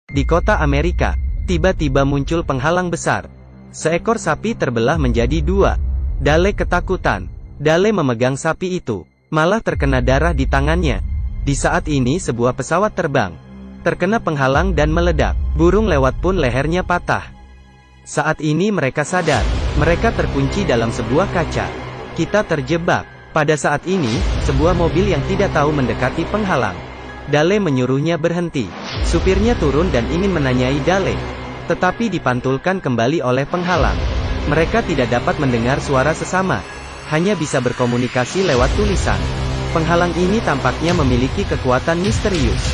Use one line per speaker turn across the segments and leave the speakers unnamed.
Di kota Amerika, tiba-tiba muncul penghalang besar. Seekor sapi terbelah menjadi dua. Dale ketakutan. Dale memegang sapi itu, malah terkena darah di tangannya. Di saat ini sebuah pesawat terbang, terkena penghalang dan meledak. Burung lewat pun lehernya patah. Saat ini mereka sadar, mereka terkunci dalam sebuah kaca. Kita terjebak. Pada saat ini, sebuah mobil yang tidak tahu mendekati penghalang. Dale menyuruhnya berhenti. Supirnya turun dan ingin menanyai Dale, tetapi dipantulkan kembali oleh penghalang. Mereka tidak dapat mendengar suara sesama, hanya bisa berkomunikasi lewat tulisan. Penghalang ini tampaknya memiliki kekuatan misterius.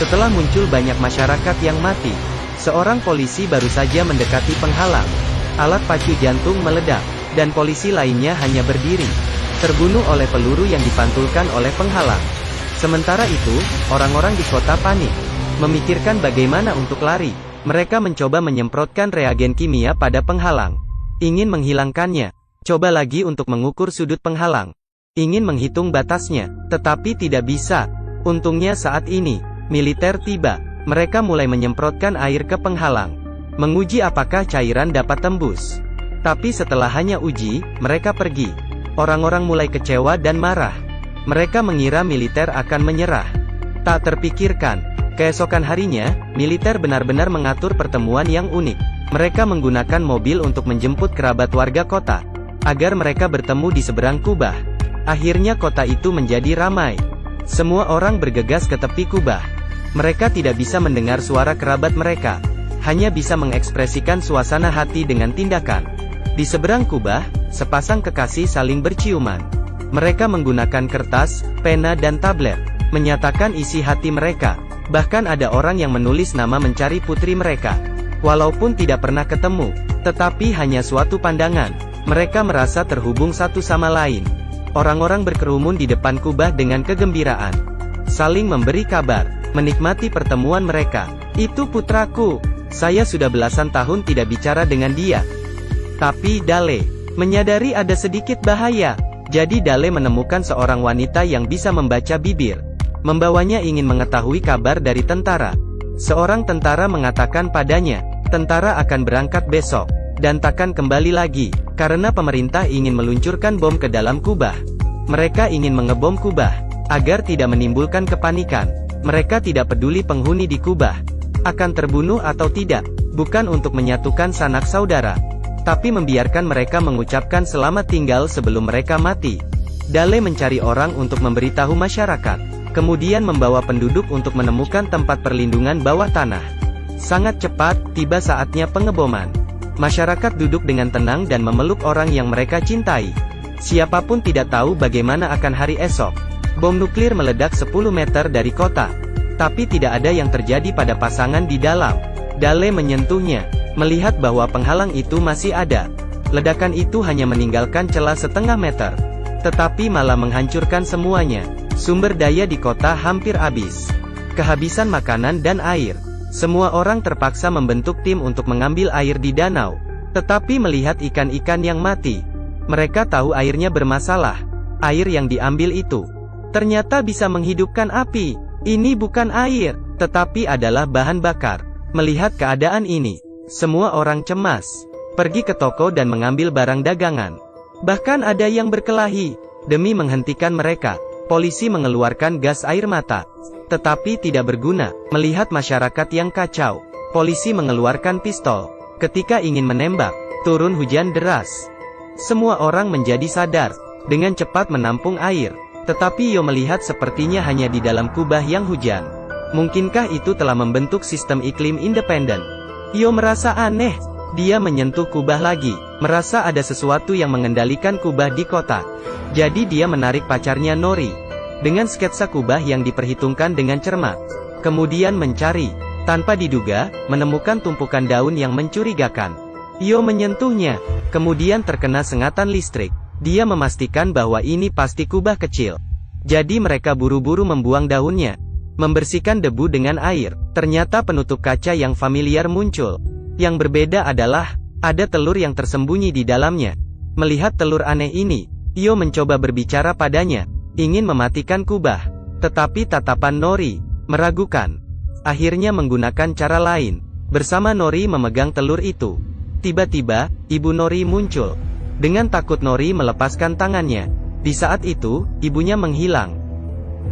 Setelah muncul banyak masyarakat yang mati, seorang polisi baru saja mendekati penghalang. Alat pacu jantung meledak, dan polisi lainnya hanya berdiri, terbunuh oleh peluru yang dipantulkan oleh penghalang. Sementara itu, orang-orang di kota panik, memikirkan bagaimana untuk lari. Mereka mencoba menyemprotkan reagen kimia pada penghalang, ingin menghilangkannya. Coba lagi untuk mengukur sudut penghalang, ingin menghitung batasnya, tetapi tidak bisa. Untungnya saat ini, militer tiba. Mereka mulai menyemprotkan air ke penghalang, menguji apakah cairan dapat tembus. Tapi setelah hanya uji, mereka pergi. Orang-orang mulai kecewa dan marah. Mereka mengira militer akan menyerah. Tak terpikirkan, keesokan harinya, militer benar-benar mengatur pertemuan yang unik. Mereka menggunakan mobil untuk menjemput kerabat warga kota, agar mereka bertemu di seberang kubah. Akhirnya kota itu menjadi ramai. Semua orang bergegas ke tepi kubah. Mereka tidak bisa mendengar suara kerabat mereka, hanya bisa mengekspresikan suasana hati dengan tindakan. Di seberang kubah, sepasang kekasih saling berciuman. Mereka menggunakan kertas, pena dan tablet, menyatakan isi hati mereka. Bahkan ada orang yang menulis nama mencari putri mereka. Walaupun tidak pernah ketemu, tetapi hanya suatu pandangan, mereka merasa terhubung satu sama lain. Orang-orang berkerumun di depan kubah dengan kegembiraan, saling memberi kabar, menikmati pertemuan mereka. Itu putraku. Saya sudah belasan tahun tidak bicara dengan dia. Tapi Dale menyadari ada sedikit bahaya. Jadi Dale menemukan seorang wanita yang bisa membaca bibir. Membawanya ingin mengetahui kabar dari tentara. Seorang tentara mengatakan padanya, tentara akan berangkat besok, dan takkan kembali lagi, karena pemerintah ingin meluncurkan bom ke dalam kubah. Mereka ingin mengebom kubah, agar tidak menimbulkan kepanikan. Mereka tidak peduli penghuni di kubah akan terbunuh atau tidak, bukan untuk menyatukan sanak saudara, tapi membiarkan mereka mengucapkan selamat tinggal sebelum mereka mati. Dale mencari orang untuk memberitahu masyarakat, kemudian membawa penduduk untuk menemukan tempat perlindungan bawah tanah. Sangat cepat, tiba saatnya pengeboman. Masyarakat duduk dengan tenang dan memeluk orang yang mereka cintai. Siapapun tidak tahu bagaimana akan hari esok. Bom nuklir meledak 10 meter dari kota, tapi tidak ada yang terjadi pada pasangan di dalam. Dale menyentuhnya, melihat bahwa penghalang itu masih ada. Ledakan itu hanya meninggalkan celah setengah meter, tetapi malah menghancurkan semuanya. Sumber daya di kota hampir habis. Kehabisan makanan dan air. Semua orang terpaksa membentuk tim untuk mengambil air di danau. Tetapi melihat ikan-ikan yang mati, mereka tahu airnya bermasalah. Air yang diambil itu ternyata bisa menghidupkan api. Ini bukan air, tetapi adalah bahan bakar. Melihat keadaan ini, semua orang cemas, pergi ke toko dan mengambil barang dagangan. Bahkan ada yang berkelahi. Demi menghentikan mereka, polisi mengeluarkan gas air mata. Tetapi tidak berguna. Melihat masyarakat yang kacau, polisi mengeluarkan pistol. Ketika ingin menembak, turun hujan deras. Semua orang menjadi sadar, dengan cepat menampung air. Tetapi Yo melihat sepertinya hanya di dalam kubah yang hujan. Mungkinkah itu telah membentuk sistem iklim independen? Yo merasa aneh. Dia menyentuh kubah lagi, merasa ada sesuatu yang mengendalikan kubah di kota. Jadi dia menarik pacarnya Nori, dengan sketsa kubah yang diperhitungkan dengan cermat. Kemudian mencari, tanpa diduga, menemukan tumpukan daun yang mencurigakan. Yo menyentuhnya, kemudian terkena sengatan listrik. Dia memastikan bahwa ini pasti kubah kecil. Jadi mereka buru-buru membuang daunnya, membersihkan debu dengan air. Ternyata penutup kaca yang familiar muncul. Yang berbeda adalah, ada telur yang tersembunyi di dalamnya. Melihat telur aneh ini, Yo mencoba berbicara padanya, ingin mematikan kubah. Tetapi tatapan Nori meragukan. akhirnya menggunakan cara lain. Bersama Nori memegang telur itu. Tiba-tiba, Ibu Nori muncul. Dengan takut Nori melepaskan tangannya. Di saat itu, ibunya menghilang.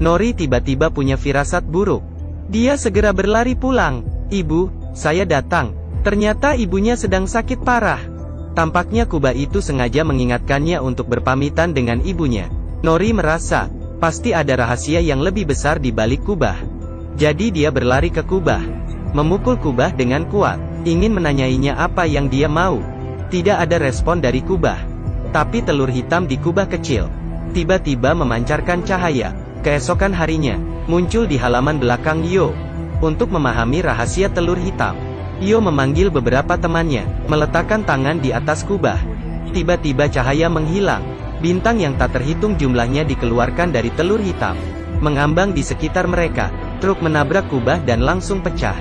Nori tiba-tiba punya firasat buruk. Dia segera berlari pulang. "Ibu, saya datang." Ternyata ibunya sedang sakit parah. Tampaknya kubah itu sengaja mengingatkannya untuk berpamitan dengan ibunya. Nori merasa, pasti ada rahasia yang lebih besar di balik kubah. Jadi dia berlari ke kubah. Memukul kubah dengan kuat. Ingin menanyainya apa yang dia mau. Tidak ada respon dari kubah. Tapi telur hitam di kubah kecil tiba-tiba memancarkan cahaya. Keesokan harinya, muncul di halaman belakang Yo. Untuk memahami rahasia telur hitam, Yo memanggil beberapa temannya, meletakkan tangan di atas kubah. Tiba-tiba cahaya menghilang. Bintang yang tak terhitung jumlahnya dikeluarkan dari telur hitam. Mengambang di sekitar mereka. Truk menabrak kubah dan langsung pecah.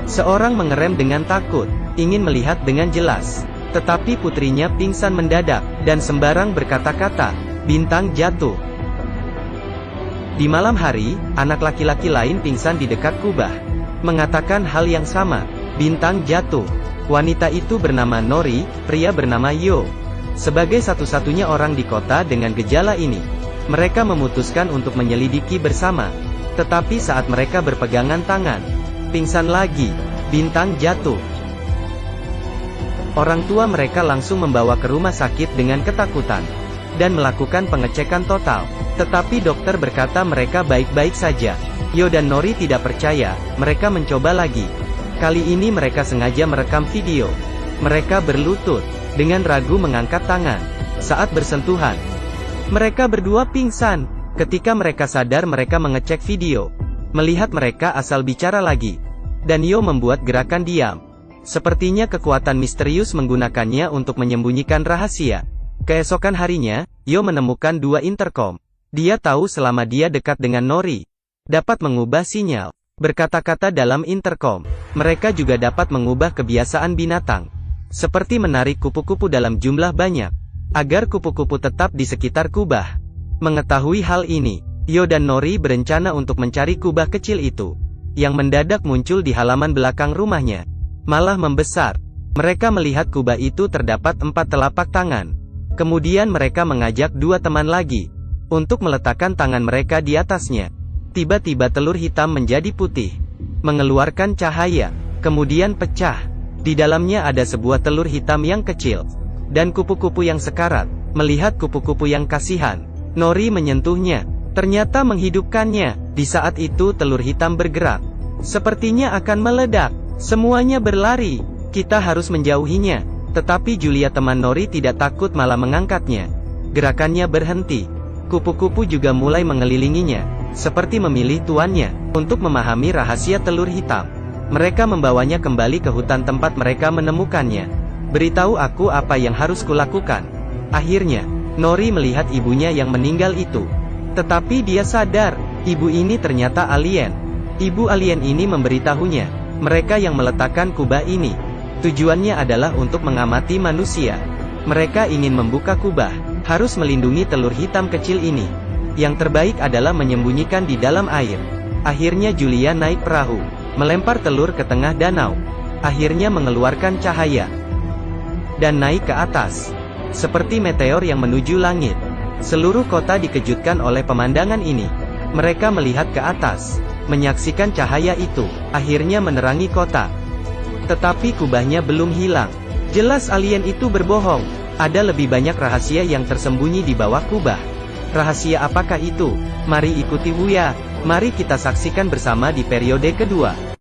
Seorang mengerem dengan takut, ingin melihat dengan jelas. Tetapi putrinya pingsan mendadak, dan sembarang berkata-kata. Bintang jatuh. Di malam hari, anak laki-laki lain pingsan di dekat kubah. Mengatakan hal yang sama. Bintang jatuh. Wanita itu bernama Nori, pria bernama Yo. Sebagai satu-satunya orang di kota dengan gejala ini, mereka memutuskan untuk menyelidiki bersama. Tetapi saat mereka berpegangan tangan, pingsan lagi. Bintang jatuh. Orang tua mereka langsung membawa ke rumah sakit dengan ketakutan dan melakukan pengecekan total. Tetapi dokter berkata mereka baik-baik saja. Yo dan Nori tidak percaya. Mereka mencoba lagi. Kali ini mereka sengaja merekam video. Mereka berlutut, dengan ragu mengangkat tangan. Saat bersentuhan, mereka berdua pingsan. Ketika mereka sadar mereka mengecek video. Melihat mereka asal bicara lagi. Dan Yo membuat gerakan diam. Sepertinya kekuatan misterius menggunakannya untuk menyembunyikan rahasia. Keesokan harinya, Yo menemukan dua intercom. Dia tahu selama dia dekat dengan Nori, dapat mengubah sinyal. Berkata-kata dalam intercom. Mereka juga dapat mengubah kebiasaan binatang. Seperti menarik kupu-kupu dalam jumlah banyak, agar kupu-kupu tetap di sekitar kubah. Mengetahui hal ini, Yo dan Nori berencana untuk mencari kubah kecil itu, yang mendadak muncul di halaman belakang rumahnya. Malah membesar. Mereka melihat kubah itu terdapat 4 telapak tangan. Kemudian mereka mengajak dua teman lagi untuk meletakkan tangan mereka di atasnya. Tiba-tiba telur hitam menjadi putih, mengeluarkan cahaya, kemudian pecah. Di dalamnya ada sebuah telur hitam yang kecil, dan kupu-kupu yang sekarat. Melihat kupu-kupu yang kasihan, Nori menyentuhnya, ternyata menghidupkannya. Di saat itu telur hitam bergerak, sepertinya akan meledak. Semuanya berlari, kita harus menjauhinya. Tetapi Julia teman Nori tidak takut, malah mengangkatnya. Gerakannya berhenti. Kupu-kupu juga mulai mengelilinginya, seperti memilih tuannya. Untuk memahami rahasia telur hitam, mereka membawanya kembali ke hutan tempat mereka menemukannya. "Beritahu aku apa yang harus kulakukan." Akhirnya, Nori melihat ibunya yang meninggal itu. Tetapi dia sadar, ibu ini ternyata alien. Ibu alien ini memberitahunya, mereka yang meletakkan kubah ini, tujuannya adalah untuk mengamati manusia. Mereka ingin membuka kubah, harus melindungi telur hitam kecil ini. Yang terbaik adalah menyembunyikan di dalam air. Akhirnya Julia naik perahu, melempar telur ke tengah danau. Akhirnya mengeluarkan cahaya dan naik ke atas, seperti meteor yang menuju langit. Seluruh kota dikejutkan oleh pemandangan ini. Mereka melihat ke atas, menyaksikan cahaya itu, akhirnya menerangi kota. Tetapi kubahnya belum hilang. Jelas alien itu berbohong. Ada lebih banyak rahasia yang tersembunyi di bawah kubah. Rahasia apakah itu? Mari ikuti Wuya. Mari kita saksikan bersama di periode kedua.